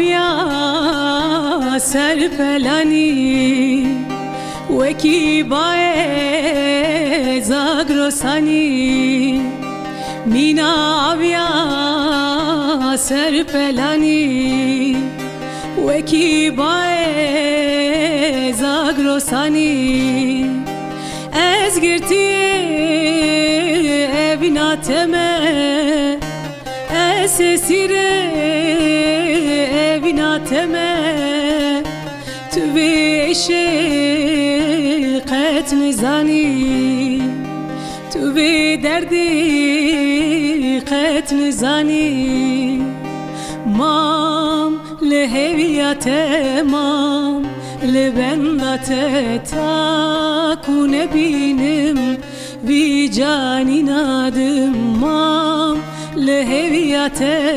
avya serpelani weki bae zagrosani mina avya serpelani weki bae zagrosani ez girtiye evnateme ez esire evnateme tu ve şeqet nizani tu ve derdi qet nizani mam leheviyate mam lebennate takune binim vi canin adım mam leheviyate